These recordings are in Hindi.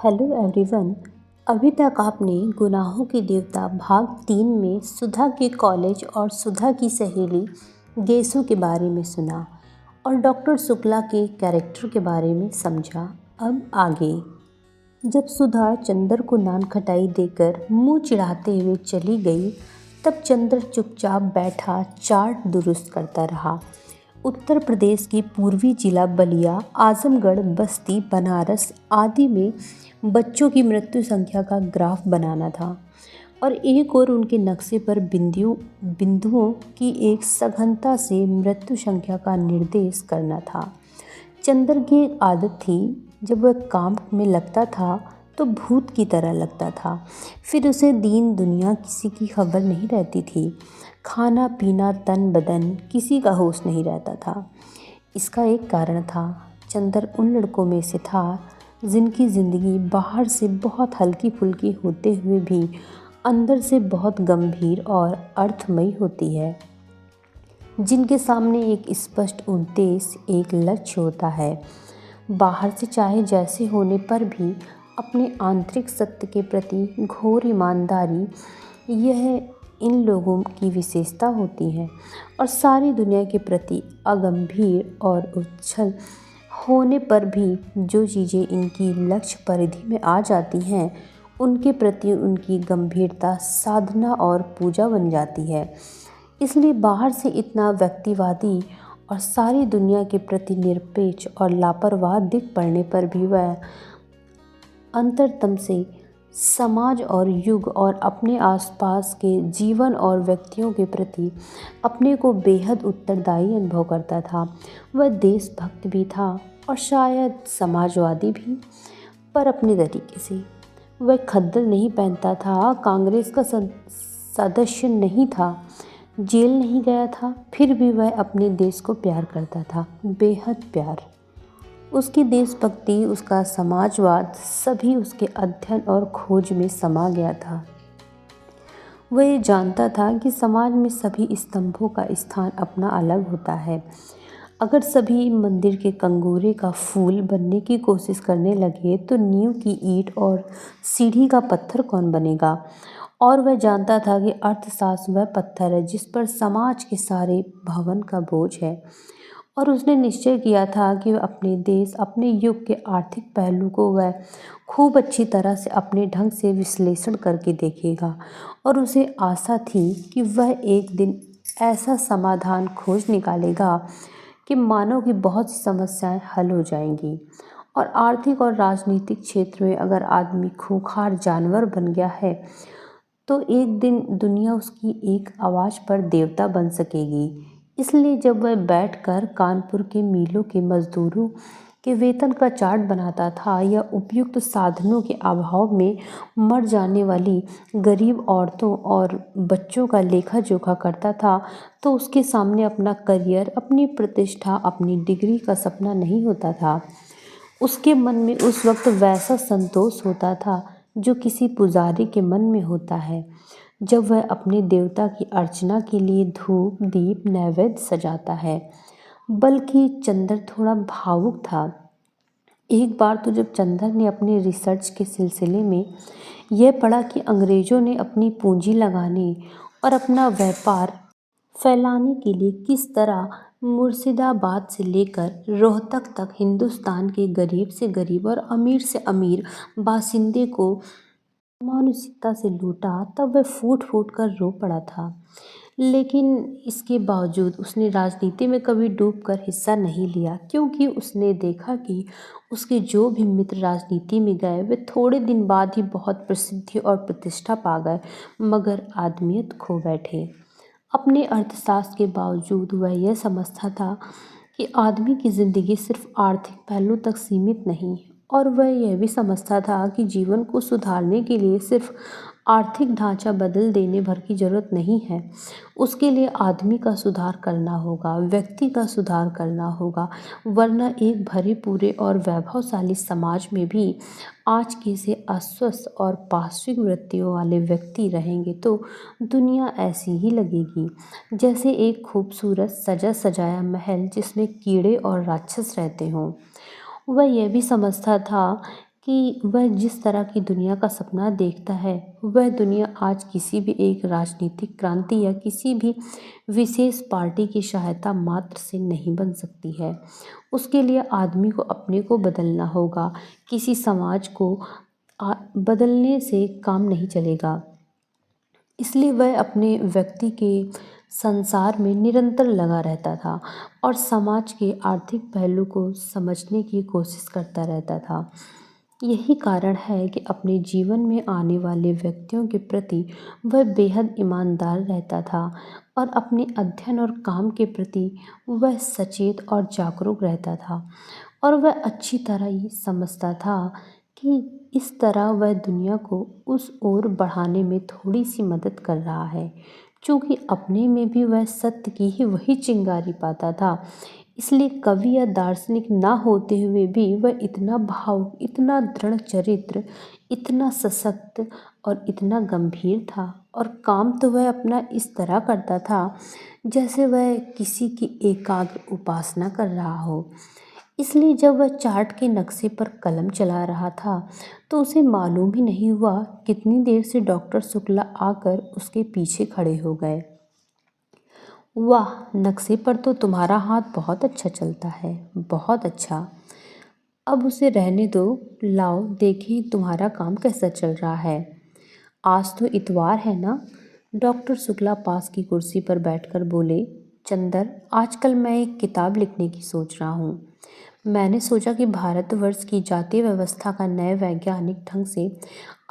Hello everyone. अभी तक आपने गुनाहों के देवता भाग 3 में सुधा के कॉलेज और सुधा की सहेली गेसु के बारे में सुना और डॉक्टर शुक्ला के कैरेक्टर के बारे में समझा। अब आगे। जब सुधा चंदर को नान खटाई देकर मुंह चिढ़ाते हुए चली गई, तब चंदर चुपचाप बैठा चार्ट दुरुस्त करता रहा। उत्तर प्रदेश के पूर्वी जिला बलिया, आजमगढ़, बस्ती, बनारस आदि में बच्चों की मृत्यु संख्या का ग्राफ बनाना था और एक और उनके नक्शे पर बिंदुओं की एक सघनता से मृत्यु संख्या का निर्देश करना था। चंदर की एक आदत थी, जब वह काम में लगता था तो भूत की तरह लगता था। फिर उसे दीन दुनिया किसी की खबर नहीं रहती थी। खाना पीना तन बदन किसी का होश नहीं रहता था। इसका एक कारण था, चंदर उन लड़कों में से था जिनकी ज़िंदगी बाहर से बहुत हल्की फुल्की होते हुए भी अंदर से बहुत गंभीर और अर्थमयी होती है, जिनके सामने एक स्पष्ट उद्देश्य, एक लक्ष्य होता है। बाहर से चाहे जैसे होने पर भी अपने आंतरिक सत्य के प्रति घोर ईमानदारी, यह इन लोगों की विशेषता होती है। और सारी दुनिया के प्रति अगंभीर और उच्छल होने पर भी जो चीज़ें इनकी लक्ष्य परिधि में आ जाती हैं, उनके प्रति उनकी गंभीरता साधना और पूजा बन जाती है। इसलिए बाहर से इतना व्यक्तिवादी और सारी दुनिया के प्रति निरपेक्ष और लापरवाह दिख पड़ने पर भी वह अंतरतम से समाज और युग और अपने आसपास के जीवन और व्यक्तियों के प्रति अपने को बेहद उत्तरदायी अनुभव करता था। वह देशभक्त भी था और शायद समाजवादी भी, पर अपने तरीके से। वह खद्दर नहीं पहनता था, कांग्रेस का सदस्य नहीं था, जेल नहीं गया था, फिर भी वह अपने देश को प्यार करता था, बेहद प्यार। उसकी देशभक्ति, उसका समाजवाद, सभी उसके अध्ययन और खोज में समा गया था। वह ये जानता था कि समाज में सभी स्तंभों का स्थान अपना अलग होता है। अगर सभी मंदिर के कंगोरे का फूल बनने की कोशिश करने लगे तो नींव की ईंट और सीढ़ी का पत्थर कौन बनेगा। और वह जानता था कि अर्थशास्त्र वह पत्थर है जिस पर समाज के सारे भवन का बोझ है। और उसने निश्चय किया था कि वह अपने देश, अपने युग के आर्थिक पहलू को वह खूब अच्छी तरह से अपने ढंग से विश्लेषण करके देखेगा। और उसे आशा थी कि वह एक दिन ऐसा समाधान खोज निकालेगा कि मानव की बहुत सी समस्याएं हल हो जाएंगी। और आर्थिक और राजनीतिक क्षेत्र में अगर आदमी खूंखार जानवर बन गया है, तो एक दिन दुनिया उसकी एक आवाज़ पर देवता बन सकेगी। इसलिए जब वह बैठकर कानपुर के मिलों के मजदूरों के वेतन का चार्ट बनाता था या उपयुक्त साधनों के अभाव में मर जाने वाली गरीब औरतों और बच्चों का लेखा जोखा करता था, तो उसके सामने अपना करियर, अपनी प्रतिष्ठा, अपनी डिग्री का सपना नहीं होता था। उसके मन में उस वक्त वैसा संतोष होता था जो किसी पुजारी के मन में होता है जब वह अपने देवता की अर्चना के लिए धूप दीप नैवेद्य सजाता है। बल्कि चंदर थोड़ा भावुक था। एक बार तो जब चंदर ने अपने रिसर्च के सिलसिले में यह पढ़ा कि अंग्रेज़ों ने अपनी पूंजी लगाने और अपना व्यापार फैलाने के लिए किस तरह मुर्शिदाबाद से लेकर रोहतक तक हिंदुस्तान के गरीब से गरीब और अमीर से अमीर बासिंदे को मानसिकता से लूटा, तब वह फूट फूट कर रो पड़ा था। लेकिन इसके बावजूद उसने राजनीति में कभी डूबकर हिस्सा नहीं लिया, क्योंकि उसने देखा कि उसके जो भी मित्र राजनीति में गए वे थोड़े दिन बाद ही बहुत प्रसिद्धि और प्रतिष्ठा पा गए, मगर आदमियत खो बैठे। अपने अर्थशास्त्र के बावजूद वह यह समझता था कि आदमी की ज़िंदगी सिर्फ आर्थिक पहलू तक सीमित नहीं, और वह यह भी समझता था कि जीवन को सुधारने के लिए सिर्फ आर्थिक ढांचा बदल देने भर की ज़रूरत नहीं है। उसके लिए आदमी का सुधार करना होगा, व्यक्ति का सुधार करना होगा, वरना एक भरे पूरे और वैभवशाली समाज में भी आज के से अस्वस्थ और पार्श्विक वृत्तियों वाले व्यक्ति रहेंगे तो दुनिया ऐसी ही लगेगी जैसे एक खूबसूरत सजा सजाया महल जिसमें कीड़े और राक्षस रहते हों। वह यह भी समझता था कि वह जिस तरह की दुनिया का सपना देखता है वह दुनिया आज किसी भी एक राजनीतिक क्रांति या किसी भी विशेष पार्टी की सहायता मात्र से नहीं बन सकती है। उसके लिए आदमी को अपने को बदलना होगा। किसी समाज को बदलने से काम नहीं चलेगा। इसलिए वह अपने व्यक्ति के संसार में निरंतर लगा रहता था और समाज के आर्थिक पहलू को समझने की कोशिश करता रहता था। यही कारण है कि अपने जीवन में आने वाले व्यक्तियों के प्रति वह बेहद ईमानदार रहता था और अपने अध्ययन और काम के प्रति वह सचेत और जागरूक रहता था और वह अच्छी तरह ही समझता था कि इस तरह वह दुनिया को उस ओर बढ़ाने में थोड़ी सी मदद कर रहा है। चूँकि अपने में भी वह सत्य की ही वही चिंगारी पाता था, इसलिए कवि या दार्शनिक ना होते हुए भी वह इतना भावुक, इतना दृढ़ चरित्र, इतना सशक्त और इतना गंभीर था। और काम तो वह अपना इस तरह करता था जैसे वह किसी की एकाग्र उपासना कर रहा हो। इसलिए जब वह चार्ट के नक्शे पर कलम चला रहा था तो उसे मालूम ही नहीं हुआ कितनी देर से डॉक्टर शुक्ला आकर उसके पीछे खड़े हो गए। वाह, नक्शे पर तो तुम्हारा हाथ बहुत अच्छा चलता है, बहुत अच्छा। अब उसे रहने दो, लाओ देखें तुम्हारा काम कैसा चल रहा है। आज तो इतवार है ना? डॉक्टर शुक्ला पास की कुर्सी पर बैठकर बोले। चंदर, आजकल मैं एक किताब लिखने की सोच रहा हूँ। मैंने सोचा कि भारतवर्ष की जातीय व्यवस्था का नए वैज्ञानिक ढंग से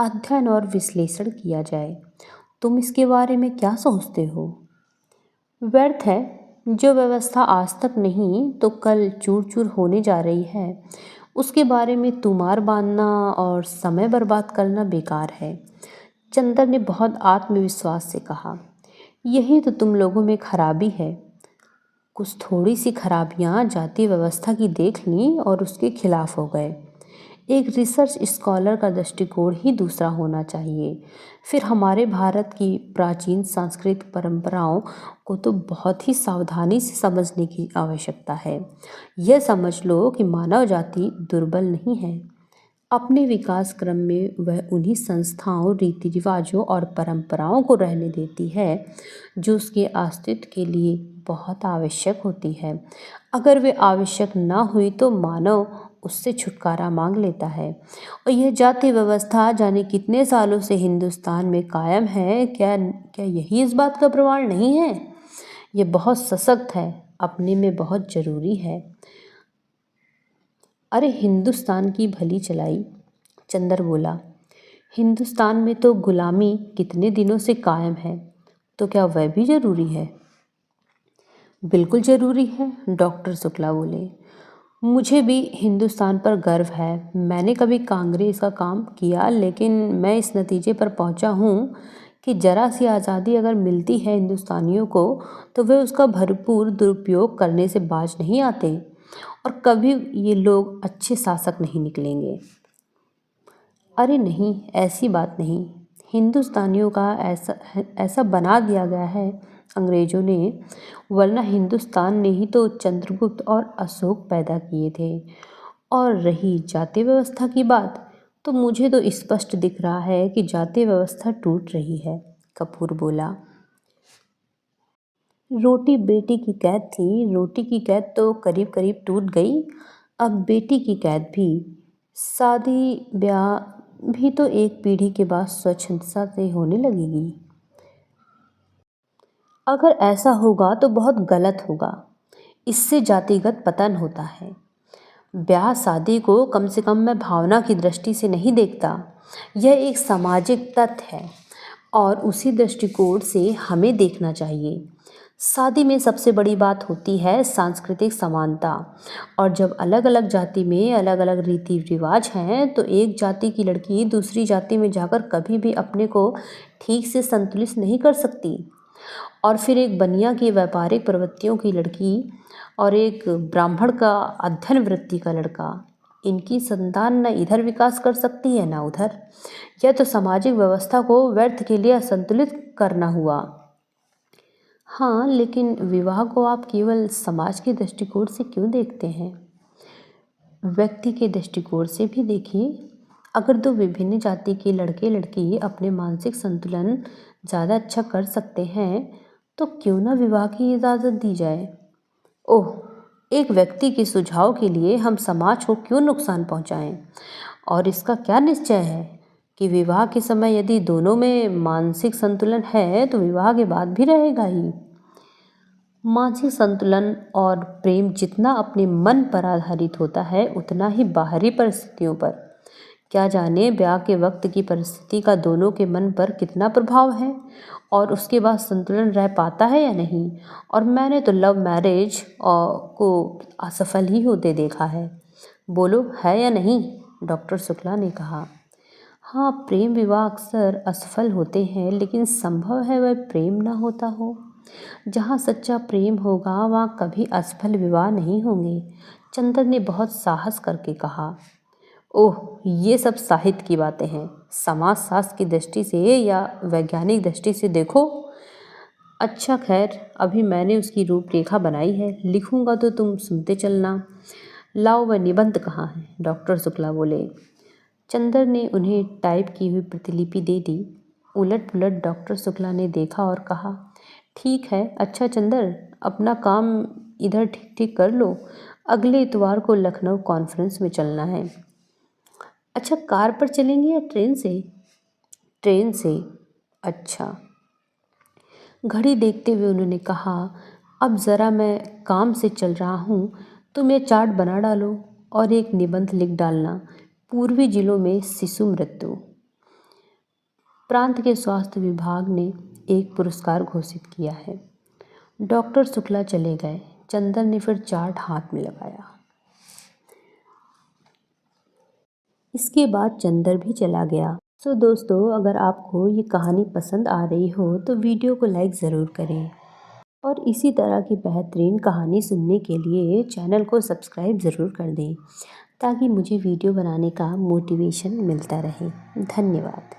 अध्ययन और विश्लेषण किया जाए। तुम इसके बारे में क्या सोचते हो? व्यर्थ है। जो व्यवस्था आज तक नहीं तो कल चूर चूर होने जा रही है, उसके बारे में तुमार बांधना और समय बर्बाद करना बेकार है। चंदर ने बहुत आत्मविश्वास से कहा। यही तो तुम लोगों में खराबी है। कुछ थोड़ी सी खराबियां जाति व्यवस्था की देख लीं और उसके खिलाफ हो गए। एक रिसर्च स्कॉलर का दृष्टिकोण ही दूसरा होना चाहिए। फिर हमारे भारत की प्राचीन सांस्कृतिक परंपराओं को तो बहुत ही सावधानी से समझने की आवश्यकता है। यह समझ लो कि मानव जाति दुर्बल नहीं है। अपने विकास क्रम में वह उन्हीं संस्थाओं, रीति रिवाजों और परंपराओं को रहने देती है जो उसके अस्तित्व के लिए बहुत आवश्यक होती है। अगर वे आवश्यक ना हुई तो मानव उससे छुटकारा मांग लेता है। और यह जाति व्यवस्था जाने कितने सालों से हिंदुस्तान में कायम है, क्या क्या यही इस बात का प्रमाण नहीं है? ये बहुत सशक्त है, अपने में बहुत ज़रूरी है। अरे हिंदुस्तान की भली चलाई, चंदर बोला। हिंदुस्तान में तो गुलामी कितने दिनों से कायम है, तो क्या वह भी ज़रूरी है? बिल्कुल ज़रूरी है, डॉक्टर शुक्ला बोले। मुझे भी हिंदुस्तान पर गर्व है। मैंने कभी कांग्रेस का काम किया, लेकिन मैं इस नतीजे पर पहुंचा हूं कि जरा सी आज़ादी अगर मिलती है हिंदुस्तानियों को तो वे उसका भरपूर दुरुपयोग करने से बाज नहीं आते और कभी ये लोग अच्छे शासक नहीं निकलेंगे। अरे नहीं, ऐसी बात नहीं। हिंदुस्तानियों का ऐसा ऐसा बना दिया गया है अंग्रेज़ों ने, वरना हिंदुस्तान ने ही तो चंद्रगुप्त और अशोक पैदा किए थे। और रही जाति व्यवस्था की बात, तो मुझे तो स्पष्ट दिख रहा है कि जाति व्यवस्था टूट रही है, कपूर बोला। रोटी बेटी की कैद थी, रोटी की कैद तो करीब करीब टूट गई, अब बेटी की कैद भी। शादी ब्याह भी तो एक पीढ़ी के बाद स्वच्छंदता से होने लगेगी। अगर ऐसा होगा तो बहुत गलत होगा। इससे जातिगत पतन होता है। ब्याह शादी को कम से कम मैं भावना की दृष्टि से नहीं देखता। यह एक सामाजिक तथ्य है और उसी दृष्टिकोण से हमें देखना चाहिए। शादी में सबसे बड़ी बात होती है सांस्कृतिक समानता, और जब अलग अलग जाति में अलग अलग रीति रिवाज हैं तो एक जाति की लड़की दूसरी जाति में जाकर कभी भी अपने को ठीक से संतुलित नहीं कर सकती। और फिर एक बनिया की व्यापारिक प्रवृत्तियों की लड़की और एक ब्राह्मण का अध्ययन वृत्ति का लड़का, इनकी संतान न इधर विकास कर सकती है न उधर। यह तो सामाजिक व्यवस्था को व्यर्थ के लिए असंतुलित करना हुआ। हाँ, लेकिन विवाह को आप केवल समाज के दृष्टिकोण से क्यों देखते हैं? व्यक्ति के दृष्टिकोण से भी देखिए। अगर दो विभिन्न जाति के लड़के लड़की अपने मानसिक संतुलन ज़्यादा अच्छा कर सकते हैं तो क्यों ना विवाह की इजाज़त दी जाए। ओह, एक व्यक्ति के सुझाव के लिए हम समाज को क्यों नुकसान पहुंचाएं? और इसका क्या निश्चय है कि विवाह के समय यदि दोनों में मानसिक संतुलन है तो विवाह के बाद भी रहेगा ही। मानसिक संतुलन और प्रेम जितना अपने मन पर आधारित होता है उतना ही बाहरी परिस्थितियों पर। क्या जाने ब्याह के वक्त की परिस्थिति का दोनों के मन पर कितना प्रभाव है और उसके बाद संतुलन रह पाता है या नहीं। और मैंने तो लव मैरिज को असफल ही होते देखा है। बोलो, है या नहीं? डॉक्टर शुक्ला ने कहा। हाँ, प्रेम विवाह अक्सर असफल होते हैं, लेकिन संभव है वह प्रेम ना होता हो। जहाँ सच्चा प्रेम होगा वहाँ कभी असफल विवाह नहीं होंगे। चंदर ने बहुत साहस करके कहा। ओह, ये सब साहित्य की बातें हैं। समाज शास्त्र की दृष्टि से या वैज्ञानिक दृष्टि से देखो। अच्छा खैर, अभी मैंने उसकी रूपरेखा बनाई है, लिखूंगा तो तुम सुनते चलना। लाओ, वह निबंध कहाँ है? डॉक्टर शुक्ला बोले। चंदर ने उन्हें टाइप की हुई प्रतिलिपि दे दी। उलट पुलट डॉक्टर शुक्ला ने देखा और कहा, ठीक है। अच्छा चंदर, अपना काम इधर ठीक ठीक कर लो, अगले इतवार को लखनऊ कॉन्फ्रेंस में चलना है। अच्छा, कार पर चलेंगे या ट्रेन से? ट्रेन से। अच्छा। घड़ी देखते हुए उन्होंने कहा, अब ज़रा मैं काम से चल रहा हूँ, तुम ये चार्ट बना डालो और एक निबंध लिख डालना, पूर्वी जिलों में शिशु मृत्यु। प्रांत के स्वास्थ्य विभाग ने एक पुरस्कार घोषित किया है। डॉक्टर शुक्ला चले गए। चंदर ने फिर चार्ट हाथ में लगाया। इसके बाद चंदर भी चला गया। सो दोस्तों, अगर आपको ये कहानी पसंद आ रही हो तो वीडियो को लाइक ज़रूर करें और इसी तरह की बेहतरीन कहानी सुनने के लिए चैनल को सब्सक्राइब ज़रूर कर दें ताकि मुझे वीडियो बनाने का मोटिवेशन मिलता रहे। धन्यवाद।